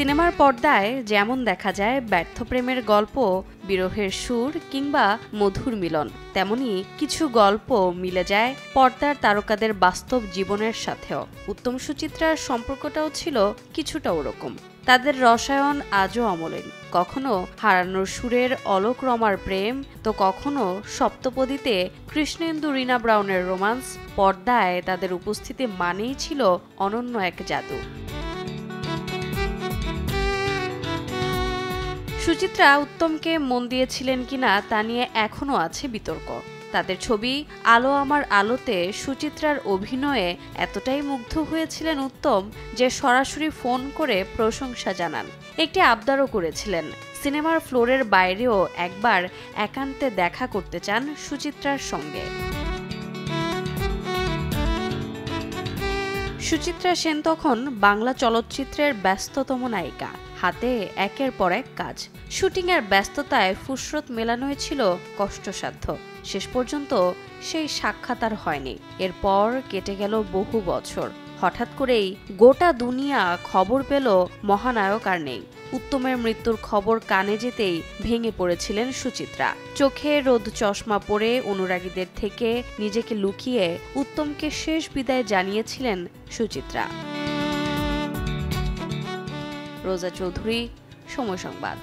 সিনেমার পর্দায় যেমন দেখা যায় ব্যর্থ প্রেমের গল্প, বিরহের সুর কিংবা মধুর মিলন, তেমনি কিছু গল্প মিলে যায় পর্দার তারকাদের বাস্তব জীবনের সাথেও। উত্তম সুচিত্রার সম্পর্কটাও ছিল কিছুটা ওরকম। তাদের রসায়ন আজও অমলিন, কখনো হারানোর সুরের অলোক রমার প্রেম, তো কখনো সপ্তপদীতে কৃষ্ণেন্দু রীনা ব্রাউনের রোমান্স। পর্দায় তাদের উপস্থিতি মানেই ছিল অনন্য এক জাদু। সুচিত্রা উত্তমকে মন দিয়েছিলেন কিনা তা নিয়ে এখনও আছে বিতর্ক। তাদের ছবি আলো আমার আলোতে সুচিত্রার অভিনয়ে এতটাই মুগ্ধ হয়েছিলেন উত্তম যে সরাসরি ফোন করে প্রশংসা জানান। একটি আবদারও করেছিলেন, সিনেমার ফ্লোরের বাইরেও একবার একান্তে দেখা করতে চান সুচিত্রার সঙ্গে। সুচিত্রা সেন তখন বাংলা চলচ্চিত্রের ব্যস্ততম নায়িকা, হাতে একের পর এক কাজ। শুটিংয়ের ব্যস্ততায় ফুসরত মেলানোই ছিল কষ্টসাধ্য। শেষ পর্যন্ত সেই সাক্ষাৎ আর হয়নি। এরপর কেটে গেল বহু বছর। হঠাৎ করেই গোটা দুনিয়া খবর পেল মহানায়ক আর নেই। উত্তমের মৃত্যুর খবর কানে যেতেই ভেঙে পড়েছিলেন সুচিত্রা। চোখে রোদ চশমা পরে অনুরাগীদের থেকে নিজেকে লুকিয়ে উত্তমকে শেষ বিদায় জানিয়েছিলেন সুচিত্রা। রোজা চৌধুরী, সময় সংবাদ।